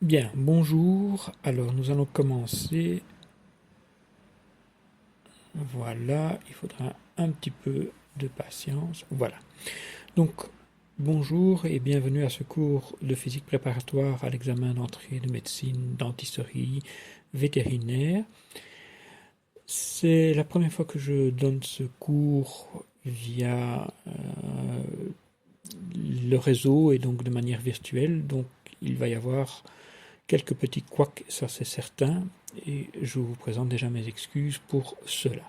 Bien, bonjour. Alors, nous allons commencer. Voilà, il faudra un petit peu de patience. Voilà. Donc, bonjour et bienvenue à ce cours de physique préparatoire à l'examen d'entrée de médecine, dentisterie, vétérinaire. C'est la première fois que je donne ce cours via le réseau et donc de manière virtuelle. Donc, il va y avoir quelques petits couacs, ça c'est certain, et je vous présente déjà mes excuses pour cela.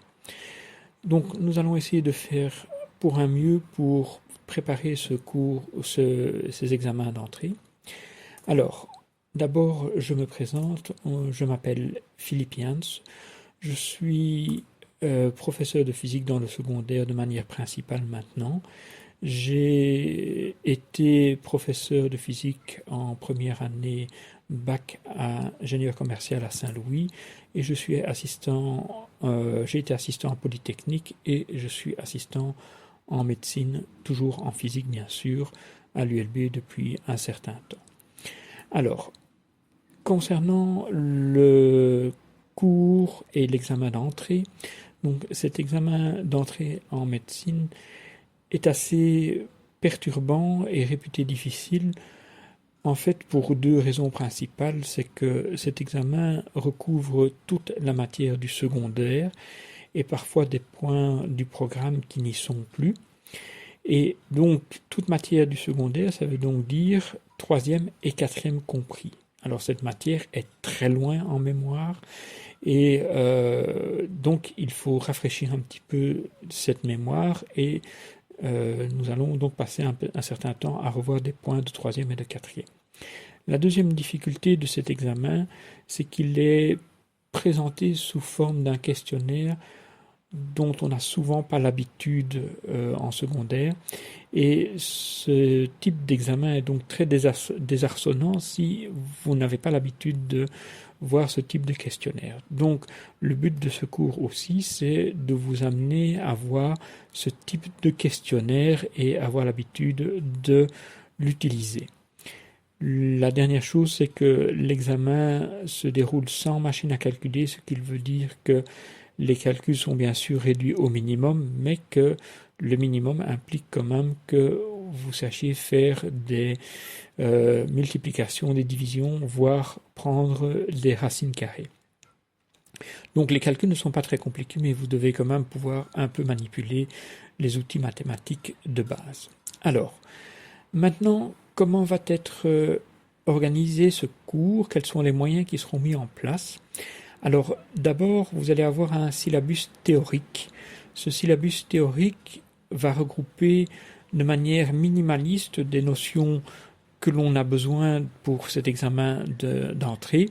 Donc nous allons essayer de faire pour un mieux pour préparer ce cours, ces examens d'entrée. Alors, d'abord je me présente, je m'appelle Philippe Jans, je suis professeur de physique dans le secondaire de manière principale maintenant. J'ai été professeur de physique en première année bac à ingénieur commercial à Saint-Louis et je suis j'ai été assistant en polytechnique et je suis assistant en médecine, toujours en physique bien sûr, à l'ULB depuis un certain temps. Alors, concernant le cours et l'examen d'entrée, donc cet examen d'entrée en médecine est assez perturbant et réputé difficile, en fait pour deux raisons principales. C'est que cet examen recouvre toute la matière du secondaire et parfois des points du programme qui n'y sont plus. Et donc toute matière du secondaire, ça veut donc dire troisième et quatrième compris. Alors cette matière est très loin en mémoire et donc il faut rafraîchir un petit peu cette mémoire et nous allons donc passer un certain temps à revoir des points de troisième et de quatrième. La deuxième difficulté de cet examen, c'est qu'il est présenté sous forme d'un questionnaire dont on n'a souvent pas l'habitude en secondaire. Et ce type d'examen est donc très désarçonnant si vous n'avez pas l'habitude de voir ce type de questionnaire. Donc le but de ce cours aussi, c'est de vous amener à voir ce type de questionnaire et avoir l'habitude de l'utiliser. La dernière chose, c'est que l'examen se déroule sans machine à calculer, ce qui veut dire que les calculs sont bien sûr réduits au minimum, mais que le minimum implique quand même que vous sachiez faire des multiplications, des divisions, voire prendre des racines carrées. Donc les calculs ne sont pas très compliqués, mais vous devez quand même pouvoir un peu manipuler les outils mathématiques de base. Alors, maintenant, comment va être organisé ce cours? Quels sont les moyens qui seront mis en place? Alors, d'abord, vous allez avoir un syllabus théorique. Ce syllabus théorique va regrouper de manière minimaliste des notions que l'on a besoin pour cet examen d'entrée.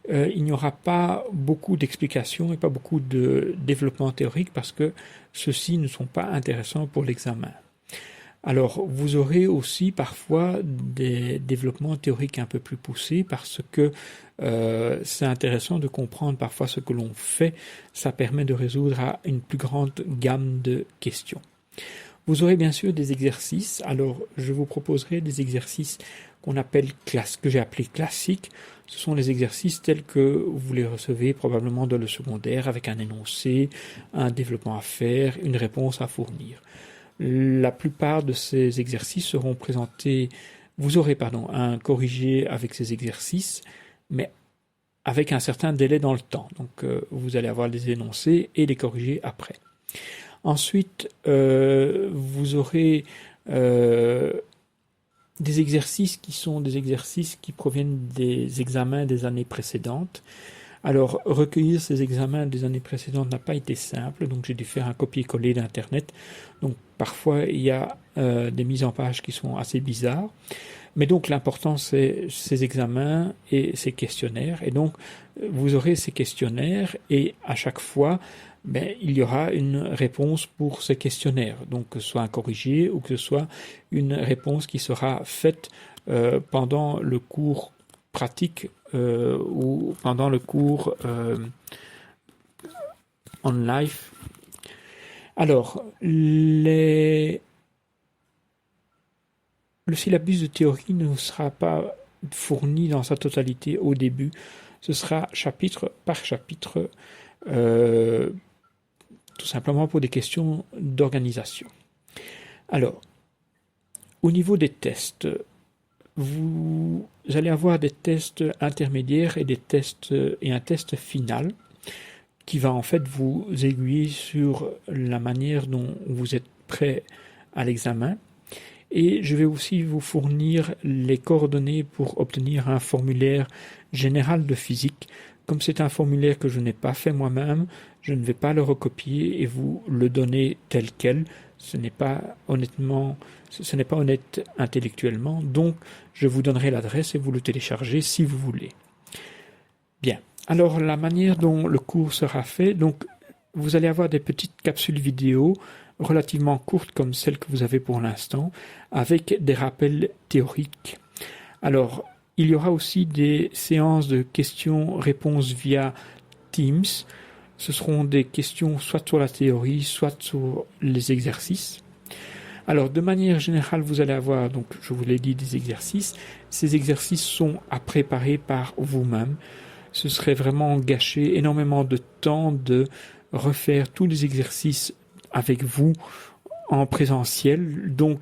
Il n'y aura pas beaucoup d'explications et pas beaucoup de développement théorique parce que ceux-ci ne sont pas intéressants pour l'examen. Alors, vous aurez aussi parfois des développements théoriques un peu plus poussés parce que c'est intéressant de comprendre parfois ce que l'on fait. Ça permet de résoudre à une plus grande gamme de questions. Vous aurez bien sûr des exercices. Alors, je vous proposerai des exercices que j'ai appelés classiques. Ce sont les exercices tels que vous les recevez probablement dans le secondaire avec un énoncé, un développement à faire, une réponse à fournir. La plupart de ces exercices seront présentés, vous aurez un corrigé avec ces exercices, mais avec un certain délai dans le temps. Donc vous allez avoir les énoncés et les corrigés après. Ensuite, vous aurez des exercices qui sont des exercices qui proviennent des examens des années précédentes. Alors, recueillir ces examens des années précédentes n'a pas été simple, donc j'ai dû faire un copier-coller d'Internet. Donc, parfois, il y a des mises en page qui sont assez bizarres. Mais donc, l'important, c'est ces examens et ces questionnaires. Et donc, vous aurez ces questionnaires et à chaque fois, il y aura une réponse pour ce questionnaire. Donc, que ce soit un corrigé ou que ce soit une réponse qui sera faite pendant le cours pratique ou pendant le cours en live. Alors, le syllabus de théorie ne sera pas fourni dans sa totalité au début. Ce sera chapitre par chapitre, tout simplement pour des questions d'organisation. Alors, au niveau des tests, vous allez avoir des tests intermédiaires et des tests et un test final qui va en fait vous aiguiller sur la manière dont vous êtes prêt à l'examen. Et je vais aussi vous fournir les coordonnées pour obtenir un formulaire général de physique. Comme c'est un formulaire que je n'ai pas fait moi-même, je ne vais pas le recopier et vous le donner tel quel. Ce n'est pas honnête intellectuellement, donc je vous donnerai l'adresse et vous le téléchargez si vous voulez. Bien, alors la manière dont le cours sera fait, donc vous allez avoir des petites capsules vidéo relativement courtes comme celles que vous avez pour l'instant, avec des rappels théoriques. Alors, il y aura aussi des séances de questions-réponses via Teams. Ce seront des questions soit sur la théorie, soit sur les exercices. Alors, de manière générale, vous allez avoir, donc je vous l'ai dit, des exercices. Ces exercices sont à préparer par vous-même. Ce serait vraiment gâcher énormément de temps de refaire tous les exercices avec vous en présentiel. Donc,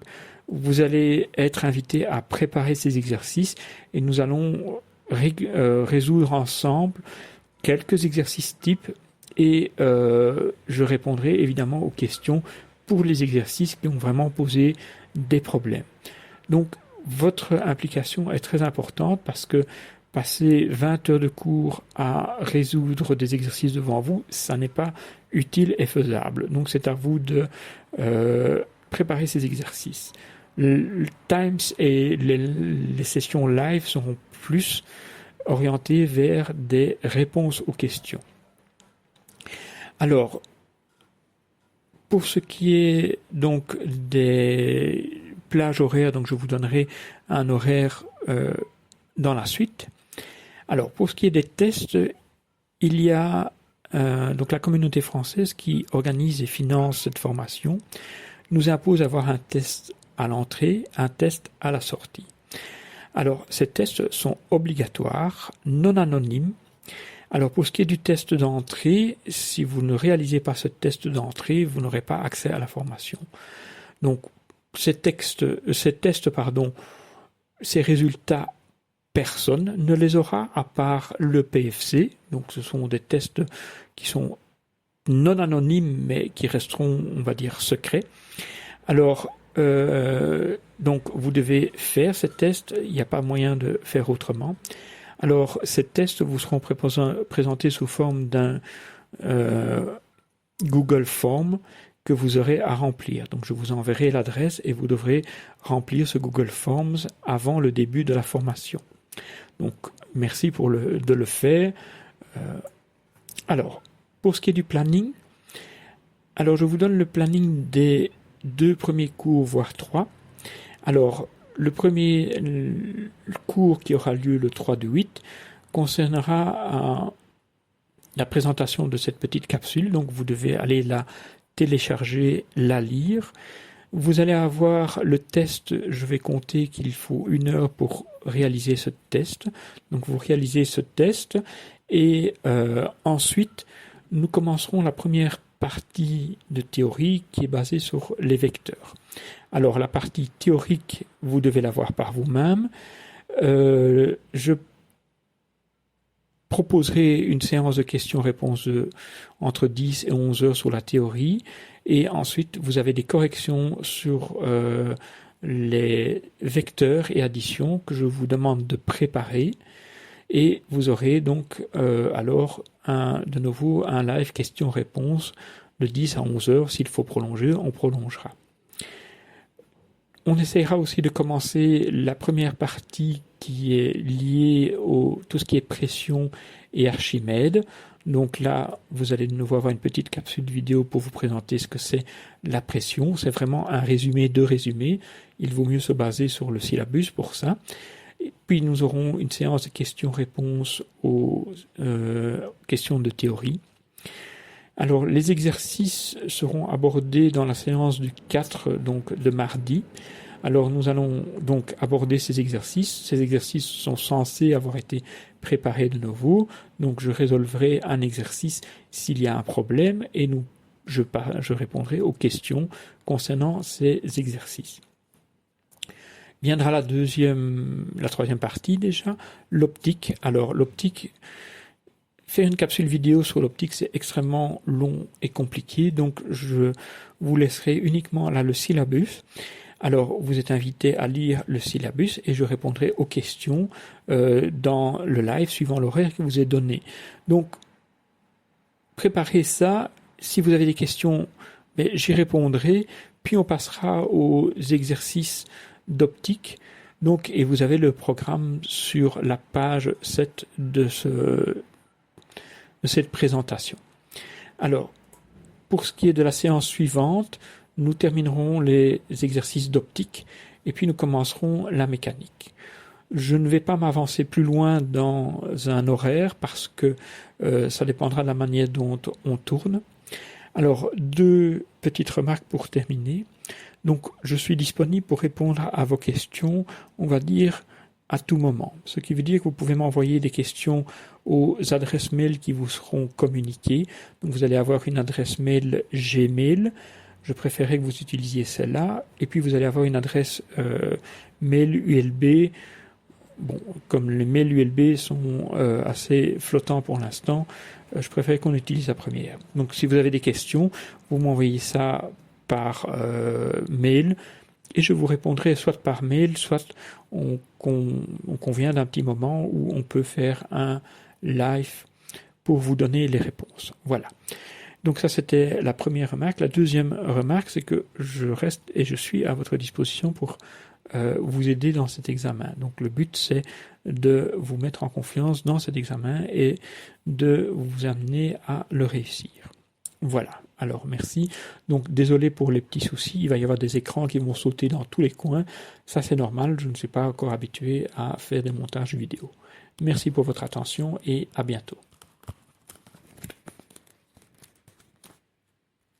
vous allez être invité à préparer ces exercices et nous allons résoudre ensemble quelques exercices types et je répondrai évidemment aux questions pour les exercices qui ont vraiment posé des problèmes. Donc, votre implication est très importante parce que passer 20 heures de cours à résoudre des exercices devant vous, ça n'est pas utile et faisable. Donc c'est à vous de préparer ces exercices. Le Times et les sessions live seront plus orientées vers des réponses aux questions. Alors, pour ce qui est donc des plages horaires, donc je vous donnerai un horaire dans la suite. Alors, pour ce qui est des tests, il y a donc la communauté française qui organise et finance cette formation, nous impose d'avoir un test à l'entrée, un test à la sortie. Alors, ces tests sont obligatoires, non anonymes. Alors, pour ce qui est du test d'entrée, si vous ne réalisez pas ce test d'entrée, vous n'aurez pas accès à la formation. Donc, ces résultats, personne ne les aura à part le PFC. Donc ce sont des tests qui sont non anonymes mais qui resteront, on va dire, secrets. Alors, donc vous devez faire ces tests, il n'y a pas moyen de faire autrement. Alors ces tests vous seront présentés sous forme d'un Google Form que vous aurez à remplir. Donc je vous enverrai l'adresse et vous devrez remplir ce Google Forms avant le début de la formation. Donc, merci de le faire. Alors, pour ce qui est du planning, alors je vous donne le planning des 2 premiers cours, voire 3. Alors, le premier cours qui aura lieu le 3/8 concernera la présentation de cette petite capsule. Donc, vous devez aller la télécharger, la lire. Vous allez avoir le test, je vais compter qu'il faut 1 heure pour réaliser ce test. Donc vous réalisez ce test et ensuite nous commencerons la première partie de théorie qui est basée sur les vecteurs. Alors la partie théorique, vous devez la voir par vous-même. Je proposerai une séance de questions-réponses entre 10 et 11 heures sur la théorie. Et ensuite, vous avez des corrections sur les vecteurs et additions que je vous demande de préparer. Et vous aurez donc alors de nouveau un live questions-réponses de 10 à 11 heures. S'il faut prolonger, on prolongera. On essaiera aussi de commencer la première partie qui est liée au tout ce qui est pression et Archimède. Donc là, vous allez de nouveau avoir une petite capsule vidéo pour vous présenter ce que c'est la pression. C'est vraiment un résumé de résumé. Il vaut mieux se baser sur le syllabus pour ça. Et puis nous aurons une séance de questions-réponses aux questions de théorie. Alors les exercices seront abordés dans la séance du 4, donc de mardi. Alors nous allons donc aborder ces exercices. Ces exercices sont censés avoir été préparés de nouveau. Donc je résolverai un exercice s'il y a un problème et je répondrai aux questions concernant ces exercices. Viendra la troisième partie déjà, l'optique. Alors l'optique, faire une capsule vidéo sur l'optique, c'est extrêmement long et compliqué, donc je vous laisserai uniquement là le syllabus. Alors vous êtes invité à lire le syllabus et je répondrai aux questions dans le live suivant l'horaire que vous est donné. Donc préparez ça, si vous avez des questions, j'y répondrai, puis on passera aux exercices d'optique. Donc, et vous avez le programme sur la page 7 de cette présentation. Alors, pour ce qui est de la séance suivante, nous terminerons les exercices d'optique et puis nous commencerons la mécanique. Je ne vais pas m'avancer plus loin dans un horaire parce que ça dépendra de la manière dont on tourne. Alors, 2 petites remarques pour terminer. Donc, je suis disponible pour répondre à vos questions, on va dire, à tout moment. Ce qui veut dire que vous pouvez m'envoyer des questions aux adresses mail qui vous seront communiquées. Donc, vous allez avoir une adresse mail Gmail. Je préférerais que vous utilisiez celle-là. Et puis, vous allez avoir une adresse mail ULB. Bon, comme les mails ULB sont assez flottants pour l'instant, je préfère qu'on utilise la première. Donc, si vous avez des questions, vous m'envoyez ça par mail et je vous répondrai soit par mail, soit on convient d'un petit moment où on peut faire un live pour vous donner les réponses. Voilà. Donc ça, c'était la première remarque. La deuxième remarque, c'est que je reste et je suis à votre disposition pour vous aider dans cet examen. Donc le but, c'est de vous mettre en confiance dans cet examen et de vous amener à le réussir. Voilà, alors merci. Donc désolé pour les petits soucis, il va y avoir des écrans qui vont sauter dans tous les coins. Ça c'est normal, je ne suis pas encore habitué à faire des montages vidéo. Merci pour votre attention et à bientôt.